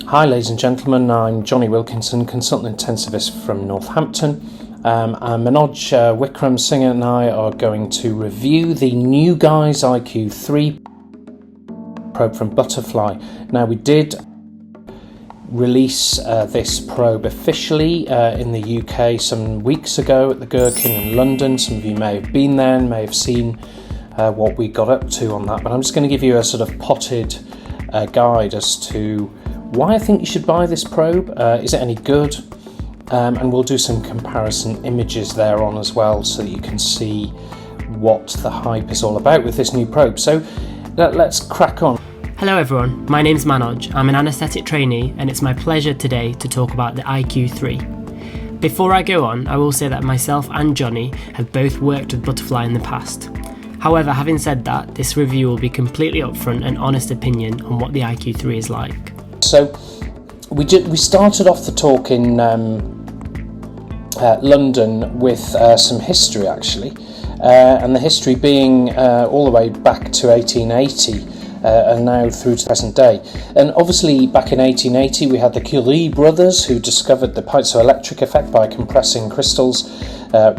Hi ladies and gentlemen, I'm Johnny Wilkinson, consultant intensivist from Northampton. Manoj Wikram Singh and I are going to review the new Guy's iQ3 probe from Butterfly. Now, we did release this probe officially in the UK some weeks ago at the Gherkin in London. Some of you may have been there and may have seen what we got up to on that, but I'm just going to give you a sort of potted guide as to why I think you should buy this probe. Is it any good? And we'll do some comparison images thereon as well, so that you can see what the hype is all about with this new probe. So let's crack on. Hello everyone, my name's Manoj. I'm an anaesthetic trainee and it's my pleasure today to talk about the iQ3. Before I go on, I will say that myself and Johnny have both worked with Butterfly in the past. However, having said that, this review will be completely upfront and honest opinion on what the iQ3 is like. So we started off the talk in London with some history actually, and the history being all the way back to 1880 and now through to the present day. And obviously back in 1880 we had the Curie brothers who discovered the piezoelectric effect by compressing crystals,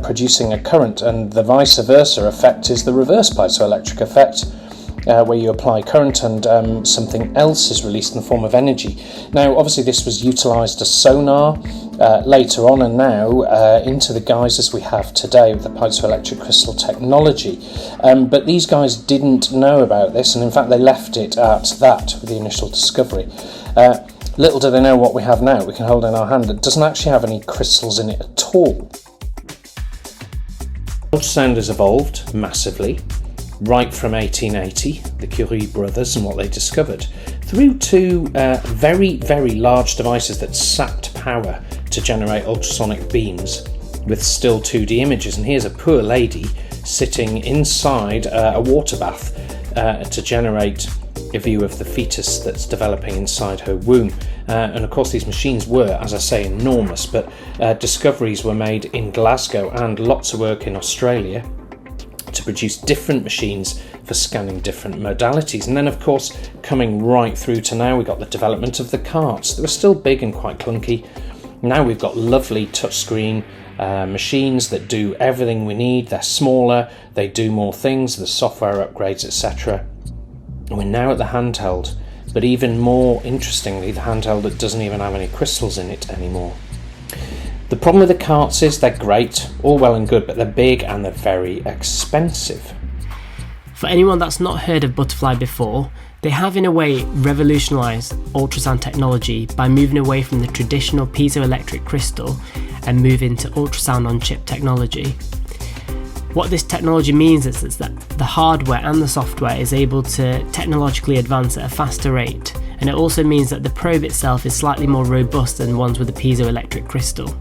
producing a current, and the vice versa effect is the reverse piezoelectric effect, where you apply current and something else is released in the form of energy. Now, obviously this was utilised as sonar later on, and now into the guises we have today with the piezoelectric crystal technology. But these guys didn't know about this, and in fact they left it at that with the initial discovery. Little do they know what we have now. We can hold in our hand. It doesn't actually have any crystals in it at all. Ultrasound has evolved massively, right from 1880, the Curie brothers and what they discovered, through to very, very large devices that sapped power to generate ultrasonic beams with still 2D images. And here's a poor lady sitting inside a water bath to generate a view of the fetus that's developing inside her womb. And of course these machines were, as I say, enormous, but discoveries were made in Glasgow and lots of work in Australia to produce different machines for scanning different modalities. And then of course, coming right through to now, we got the development of the carts. They were still big and quite clunky. Now we've got lovely touchscreen machines that do everything we need. They're smaller, they do more things, the software upgrades, etc. And we're now at the handheld, but even more interestingly, the handheld that doesn't even have any crystals in it anymore. The problem with the carts is they're great, all well and good, but they're big and they're very expensive. For anyone that's not heard of Butterfly before, they have in a way revolutionised ultrasound technology by moving away from the traditional piezoelectric crystal and moving to ultrasound on chip technology. What this technology means is that the hardware and the software is able to technologically advance at a faster rate, and it also means that the probe itself is slightly more robust than ones with a piezoelectric crystal.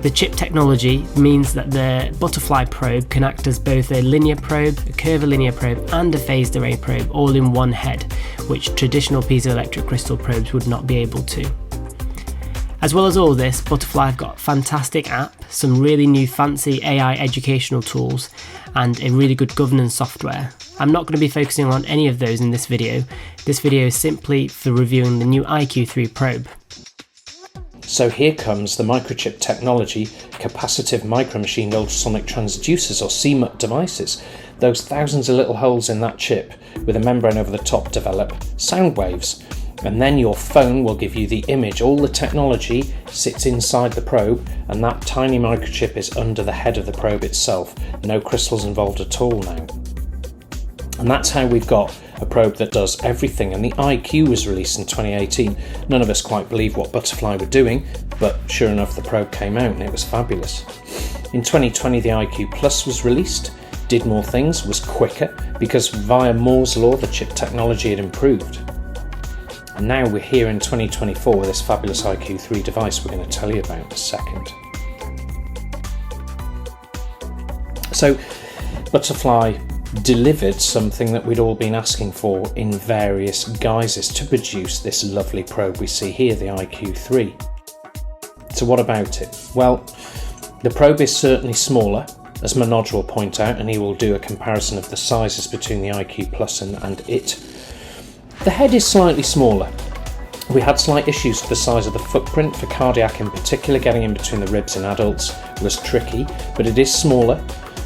The chip technology means that the Butterfly probe can act as both a linear probe, a curvilinear probe and a phased array probe all in one head, which traditional piezoelectric crystal probes would not be able to. As well as all this, Butterfly have got a fantastic app, some really new fancy AI educational tools and a really good governance software. I'm not going to be focusing on any of those in this video. This video is simply for reviewing the new iQ3 probe. So here comes the microchip technology, capacitive micromachined ultrasonic transducers or CMUT devices. Those thousands of little holes in that chip with a membrane over the top develop sound waves. And then your phone will give you the image. All the technology sits inside the probe, and that tiny microchip is under the head of the probe itself. No crystals involved at all now. And that's how we've got a probe that does everything. And the iQ was released in 2018. None of us quite believed what Butterfly were doing, but sure enough the probe came out and it was fabulous. In 2020 the iQ Plus was released, did more things, was quicker, because via Moore's law the chip technology had improved. And now we're here in 2024 with this fabulous iQ3 device we're going to tell you about in a second. So Butterfly delivered something that we'd all been asking for in various guises to produce this lovely probe we see here, the iQ3. So what about it? Well, the probe is certainly smaller, as Manoj will point out, and he will do a comparison of the sizes between the iQ Plus and it. The head is slightly smaller, We had slight issues with the size of the footprint. For cardiac in particular, getting in between the ribs in adults was tricky, but it is smaller.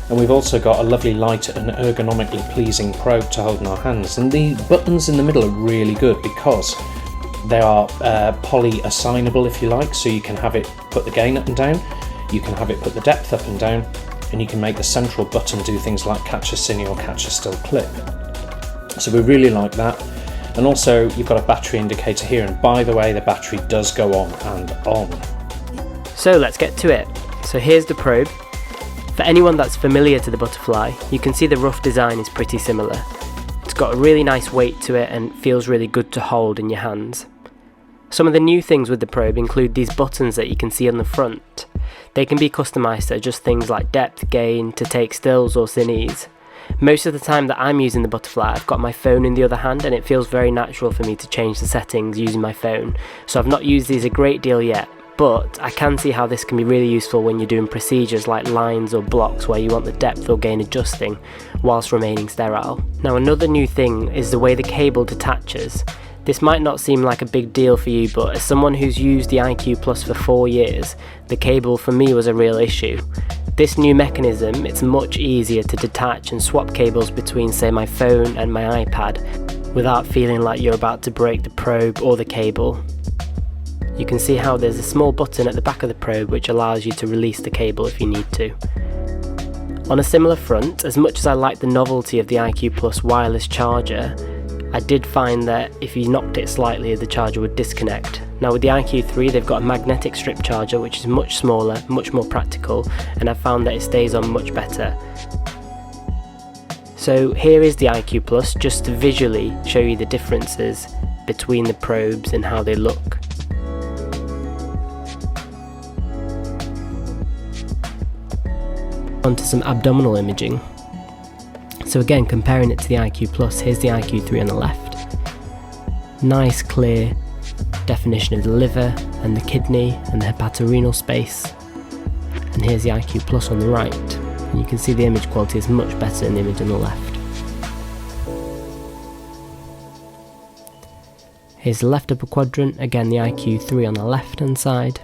And we've also got a lovely light and ergonomically pleasing probe to hold in our hands. And the buttons in the middle are really good because they are poly-assignable, if you like, so you can have it put the gain up and down, you can have it put the depth up and down, and you can make the central button do things like catch a cine or catch a still clip. So we really like that. And also you've got a battery indicator here, and by the way, the battery does go on and on. So let's get to it. So here's the probe. For anyone that's familiar to the Butterfly, you can see the rough design is pretty similar. It's got a really nice weight to it and feels really good to hold in your hands. Some of the new things with the probe include these buttons that you can see on the front. They can be customised to adjust things like depth, gain, to take stills or cines. Most of the time that I'm using the Butterfly, I've got my phone in the other hand, and it feels very natural for me to change the settings using my phone. So I've not used these a great deal yet, but I can see how this can be really useful when you're doing procedures like lines or blocks where you want the depth or gain adjusting whilst remaining sterile. Now another new thing is the way the cable detaches. This might not seem like a big deal for you, but as someone who's used the iQ Plus for 4 years, the cable for me was a real issue. This new mechanism, it's much easier to detach and swap cables between, say, my phone and my iPad without feeling like you're about to break the probe or the cable. You can see how there's a small button at the back of the probe which allows you to release the cable if you need to. On a similar front, as much as I like the novelty of the iQ Plus wireless charger, I did find that if you knocked it slightly, the charger would disconnect. Now with the iQ3, they've got a magnetic strip charger which is much smaller, much more practical, and I've found that it stays on much better. So here is the iQ Plus, just to visually show you the differences between the probes and how they look. Onto some abdominal imaging. So again, comparing it to the iQ Plus, here's the iQ3 on the left. Nice clear definition of the liver and the kidney and the hepatorenal space. And here's the iQ Plus on the right. And you can see the image quality is much better in the image on the left. Here's the left upper quadrant, again the iQ3 on the left hand side.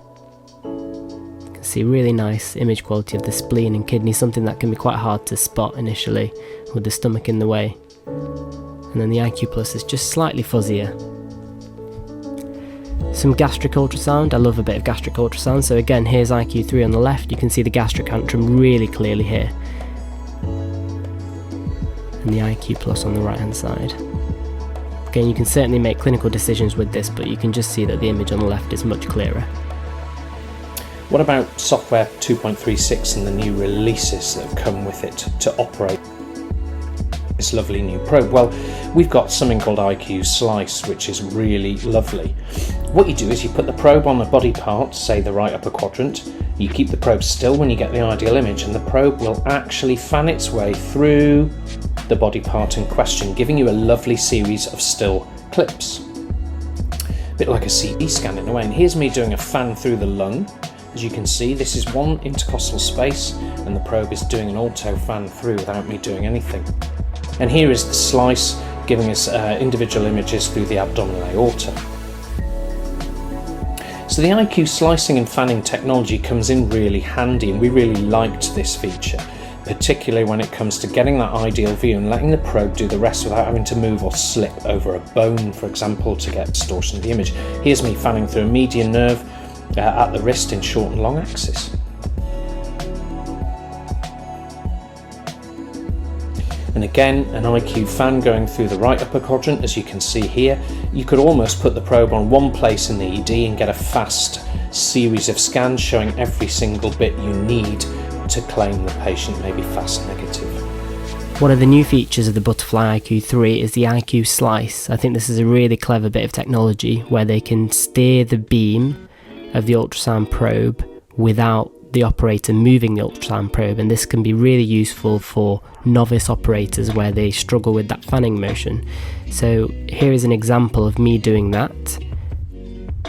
You can see really nice image quality of the spleen and kidney, something that can be quite hard to spot initially with the stomach in the way. And then the iQ Plus is just slightly fuzzier. Some gastric ultrasound, I love a bit of gastric ultrasound, so again here's iQ3 on the left, you can see the gastric antrum really clearly here. And the iQ Plus on the right hand side. Again, you can certainly make clinical decisions with this, but you can just see that the image on the left is much clearer. What about software 2.36 and the new releases that have come with it to operate this lovely new probe? Well, we've got something called iQ Slice, which is really lovely. What you do is you put the probe on a body part, say the right upper quadrant, you keep the probe still when you get the ideal image, and the probe will actually fan its way through the body part in question, giving you a lovely series of still clips. A bit like a CT scan in a way. And here's me doing a fan through the lung. As you can see, this is one intercostal space, and the probe is doing an auto fan through without me doing anything. And here is the slice, giving us individual images through the abdominal aorta. So the iQ slicing and fanning technology comes in really handy, and we really liked this feature, particularly when it comes to getting that ideal view and letting the probe do the rest without having to move or slip over a bone, for example, to get distortion of the image. Here's me fanning through a median nerve at the wrist in short and long axis. And again, an iQ fan going through the right upper quadrant, as you can see here. You could almost put the probe on one place in the ED and get a fast series of scans showing every single bit you need to claim the patient may be fast negative. One of the new features of the Butterfly iQ3 is the iQ Slice. I think this is a really clever bit of technology where they can steer the beam of the ultrasound probe without the operator moving the ultrasound probe, and this can be really useful for novice operators where they struggle with that fanning motion. So here is an example of me doing that.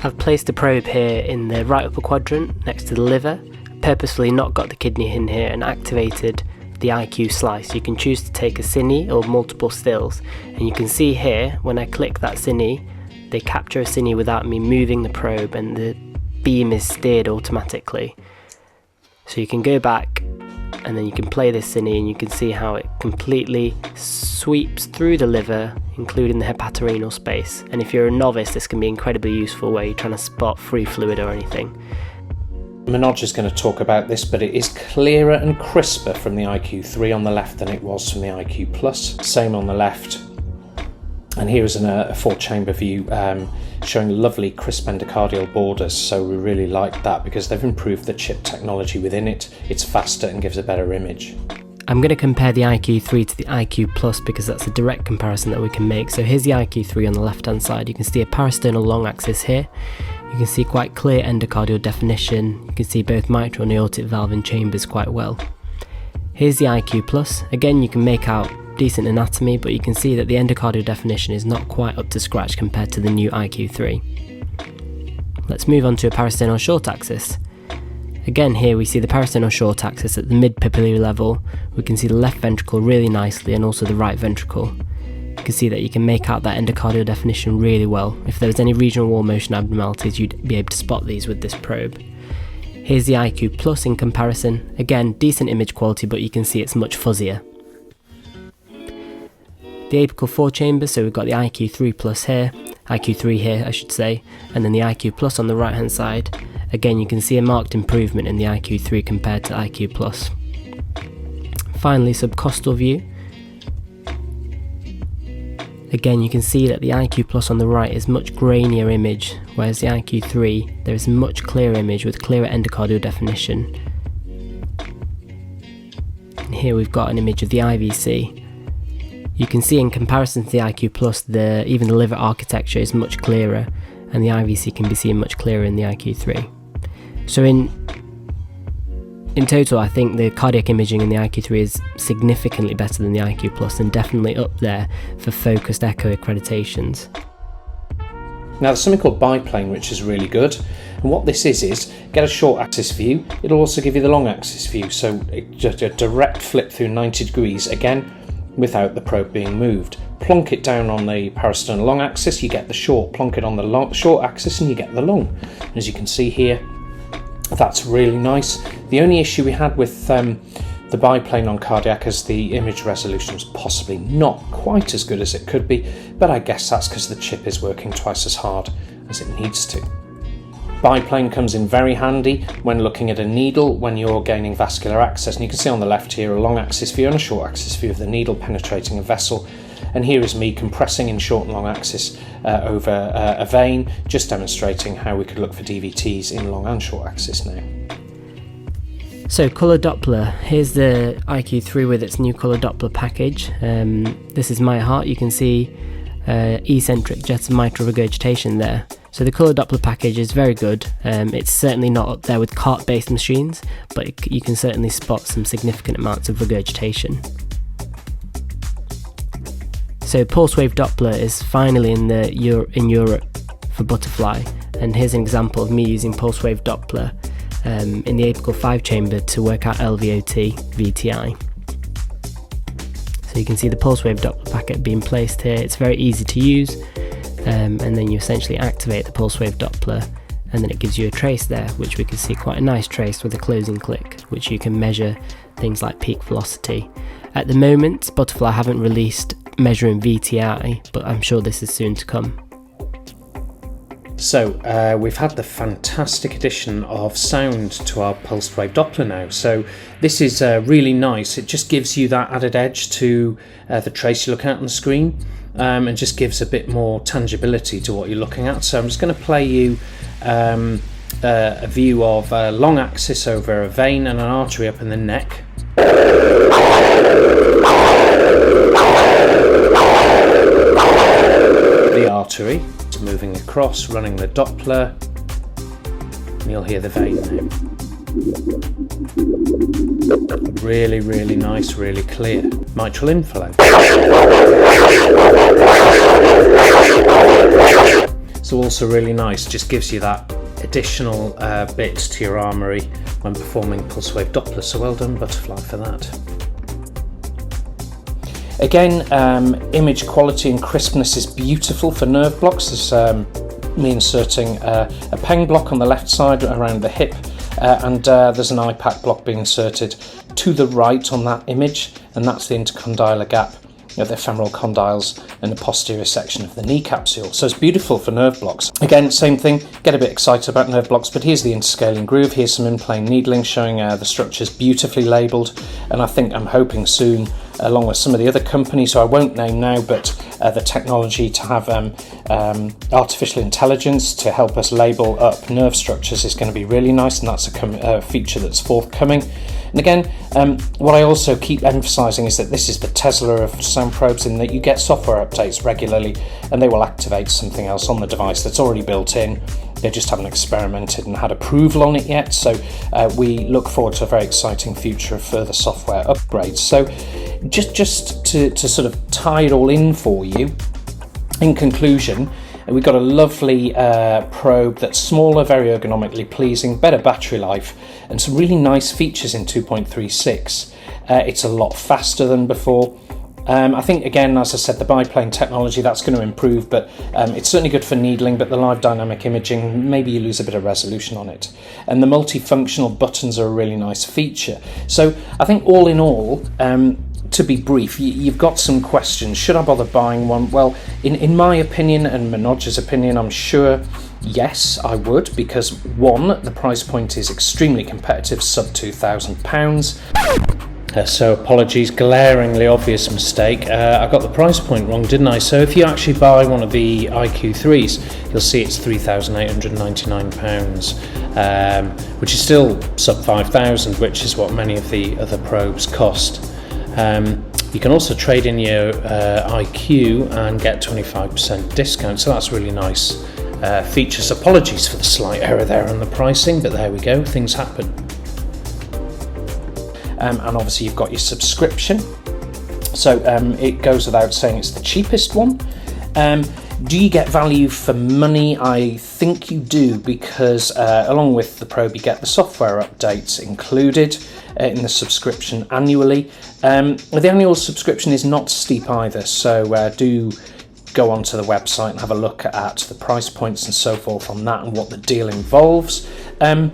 I've placed the probe here in the right upper quadrant next to the liver, purposefully not got the kidney in here, and activated the iQ Slice. You can choose to take a cine or multiple stills, and you can see here when I click that cine, they capture a cine without me moving the probe, and the beam is steered automatically. So you can go back and then you can play this cine and you can see how it completely sweeps through the liver, including the hepatorenal space. And if you're a novice, this can be incredibly useful where you're trying to spot free fluid or anything. Manoj is going to talk about this, but it is clearer and crisper from the iQ3 on the left than it was from the iQ Plus. Same on the left. And here is a 4-chamber view showing lovely crisp endocardial borders, so we really like that because they've improved the chip technology within it. It's faster and gives a better image. I'm going to compare the iQ3 to the iQ Plus because that's a direct comparison that we can make. So here's the iQ3 on the left hand side. You can see a parasternal long axis here. You can see quite clear endocardial definition. You can see both mitral and aortic valve and chambers quite well. Here's the iQ Plus. Again, you can make out decent anatomy, but you can see that the endocardial definition is not quite up to scratch compared to the new iQ3. Let's move on to a parasternal short axis. Again, here we see the parasternal short axis at the mid-papillary level. We can see the left ventricle really nicely and also the right ventricle. You can see that you can make out that endocardial definition really well. If there was any regional wall motion abnormalities, you'd be able to spot these with this probe. Here's the iQ Plus in comparison. Again, decent image quality, but you can see it's much fuzzier. The apical 4 chambers, so we've got the iQ3 Plus here, iQ3 here I should say, and then the iQ Plus on the right hand side. Again, you can see a marked improvement in the iQ3 compared to iQ Plus. Finally, subcostal view. Again, you can see that the iQ Plus on the right is much grainier image, whereas the iQ3, there is a much clearer image with clearer endocardial definition. And here we've got an image of the IVC. You can see in comparison to the iQ Plus, even the liver architecture is much clearer, and the IVC can be seen much clearer in the iQ3. So in total, I think the cardiac imaging in the iQ3 is significantly better than the iQ Plus and definitely up there for focused echo accreditations. Now there's something called Biplane, which is really good, and what this is get a short axis view. It'll also give you the long axis view, so just a direct flip through 90 degrees, again without the probe being moved. Plonk it down on the parasternal long axis, you get the short. Plonk it on the short axis and you get the long. As you can see here, that's really nice. The only issue we had with the biplane on cardiac is the image resolution was possibly not quite as good as it could be, but I guess that's because the chip is working twice as hard as it needs to. Biplane comes in very handy when looking at a needle when you're gaining vascular access, and you can see on the left here a long axis view and a short axis view of the needle penetrating a vessel. And here is me compressing in short and long axis over a vein, just demonstrating how we could look for DVTs in long and short axis now. So colour Doppler, here's the iQ3 with its new colour Doppler package. This is my heart, you can see eccentric jets of mitral regurgitation there. So the colour Doppler package is very good. It's certainly not up there with cart-based machines, but you can certainly spot some significant amounts of regurgitation. So pulse wave Doppler is finally in Europe for butterfly, and here's an example of me using pulse wave Doppler in the apical 5 chamber to work out LVOT VTI. So you can see the pulse wave Doppler packet being placed here. It's very easy to use, and then you essentially activate the pulse wave Doppler, and then it gives you a trace there, which we can see quite a nice trace with a closing click, which you can measure things like peak velocity. At the moment, Butterfly haven't released measuring VTI, but I'm sure this is soon to come. So we've had the fantastic addition of sound to our pulsed wave Doppler now. So this is really nice. It just gives you that added edge to the trace you're looking at on the screen, and just gives a bit more tangibility to what you're looking at. So I'm just going to play you a view of a long axis over a vein and an artery up in the neck. The artery is moving across, running the Doppler, and you'll hear the vein now. Really, really nice, really clear. Mitral inflow. So also really nice, just gives you that additional bit to your armoury when performing pulse wave Doppler. So well done Butterfly for that. Again, image quality and crispness is beautiful for nerve blocks. There's me inserting a pen block on the left side around the hip, and there's an IPAC block being inserted to the right on that image, and that's the intercondylar gap of the femoral condyles and the posterior section of the knee capsule. So it's beautiful for nerve blocks. Again, same thing, get a bit excited about nerve blocks, but here's the interscaling groove, here's some in-plane needling showing the structures beautifully labelled, and I'm hoping soon, along with some of the other companies who I won't name now, but the technology to have artificial intelligence to help us label up nerve structures is going to be really nice, and that's a feature that's forthcoming. And again, what I also keep emphasising is that this is the Tesla of sound probes, in that you get software updates regularly and they will activate something else on the device that's already built in. They just haven't experimented and had approval on it yet, so we look forward to a very exciting future of further software upgrades. So just to sort of tie it all in for you, in conclusion, we've got a lovely probe that's smaller, very ergonomically pleasing, better battery life, and some really nice features in 2.36. It's a lot faster than before. I think, again, as I said, the biplane technology, that's going to improve, but it's certainly good for needling, but the live dynamic imaging, maybe you lose a bit of resolution on it. And the multifunctional buttons are a really nice feature. So I think all in all, to be brief, you've got some questions. Should I bother buying one? Well, in my opinion and Manoj's opinion, I'm sure yes, I would, because one, the price point is extremely competitive, sub £2,000. So apologies, glaringly obvious mistake. I got the price point wrong, didn't I? So if you actually buy one of the iQ3s, you'll see it's £3,899, which is still sub 5,000, which is what many of the other probes cost. You can also trade in your iQ and get 25% discount, so that's really nice features. Apologies for the slight error there on the pricing, but there we go, things happen. And obviously you've got your subscription, so it goes without saying it's the cheapest one. Do you get value for money? I think you do, because along with the probe you get the software updates included in the subscription annually. The annual subscription is not steep either, so do go onto the website and have a look at the price points and so forth on that and what the deal involves. I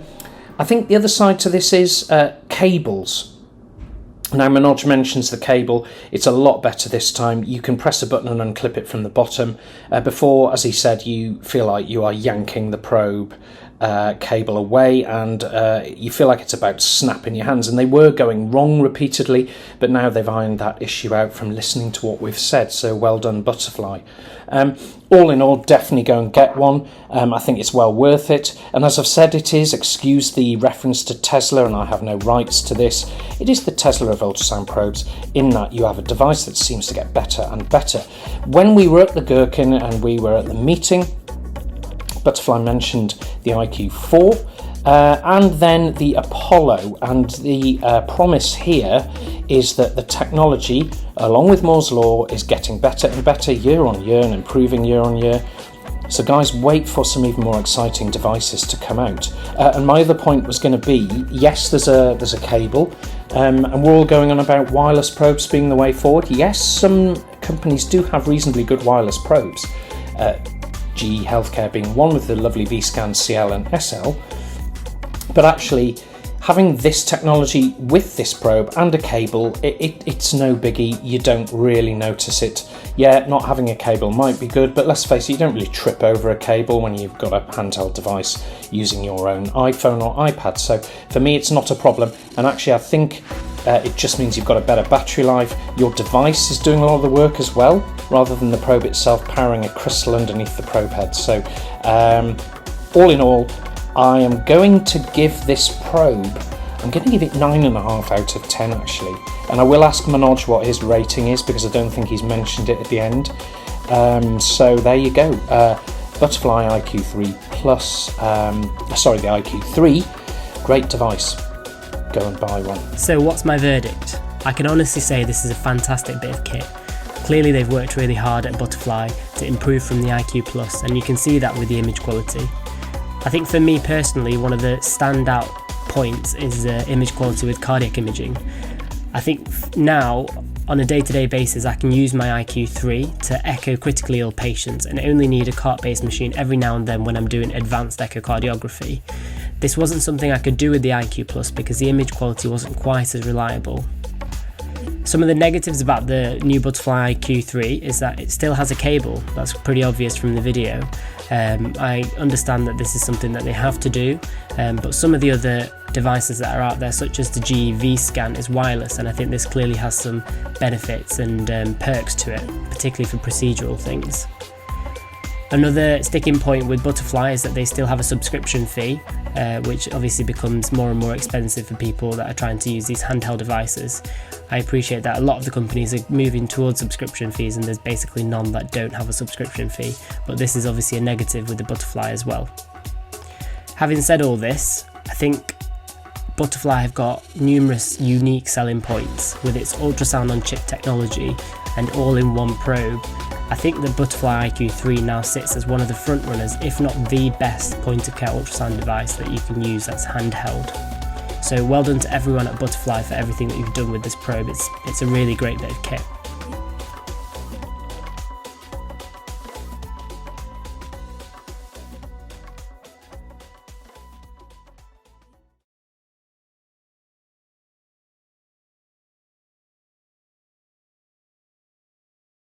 think the other side to this is cables. Now, Manoj mentions the cable. It's a lot better this time. You can press a button and unclip it from the bottom. Before, as he said, you feel like you are yanking the probe cable away, and you feel like it's about to snap in your hands, and they were going wrong repeatedly, but now they've ironed that issue out from listening to what we've said, so well done, Butterfly. All in all, definitely go and get one. I think it's well worth it, and as I've said, it is, excuse the reference to Tesla, and I have no rights to this, it is the Tesla of ultrasound probes, in that you have a device that seems to get better and better. When we were at the Gherkin and we were at the meeting, Butterfly mentioned the iQ4 and then the Apollo, and the promise here is that the technology, along with Moore's Law, is getting better and better year on year and improving year on year. So guys, wait for some even more exciting devices to come out. And my other point was going to be, yes, there's a cable, and we're all going on about wireless probes being the way forward. Yes, some companies do have reasonably good wireless probes. GE Healthcare being one, with the lovely Vscan CL and SL, but actually having this technology with this probe and a cable, it's no biggie. You don't really notice it. Yeah, not having a cable might be good, but let's face it, you don't really trip over a cable when you've got a handheld device using your own iPhone or iPad. So for me, it's not a problem, and actually I think it just means you've got a better battery life. Your device is doing a lot of the work as well, rather than the probe itself powering a crystal underneath the probe head. So all in all, I am going to give this probe, I'm going to give it 9.5 out of 10 actually. And I will ask Manoj what his rating is, because I don't think he's mentioned it at the end. So there you go. Butterfly iQ3 Plus, the iQ3, great device. Go and buy one. So what's my verdict? I can honestly say this is a fantastic bit of kit. Clearly they've worked really hard at Butterfly to improve from the iQ Plus, and you can see that with the image quality. I think for me personally, one of the standout points is image quality with cardiac imaging. I think now On a day-to-day basis, I can use my iQ3 to echo critically ill patients and only need a cart-based machine every now and then when I'm doing advanced echocardiography. This wasn't something I could do with the iQ Plus because the image quality wasn't quite as reliable. Some of the negatives about the new Butterfly iQ3 is that it still has a cable. That's pretty obvious from the video. I understand that this is something that they have to do, but some of the other devices that are out there, such as the GE Scan, is wireless, and I think this clearly has some benefits and perks to it, particularly for procedural things. Another sticking point with Butterfly is that they still have a subscription fee, which obviously becomes more and more expensive for people that are trying to use these handheld devices. I appreciate that a lot of the companies are moving towards subscription fees, and there's basically none that don't have a subscription fee, but this is obviously a negative with the Butterfly as well. Having said all this, I think Butterfly have got numerous unique selling points with its ultrasound on chip technology and all-in-one probe. I think the Butterfly iQ3 now sits as one of the front runners, if not the best point-of-care ultrasound device that you can use that's handheld. So well done to everyone at Butterfly for everything that you've done with this probe. It's a really great bit of kit.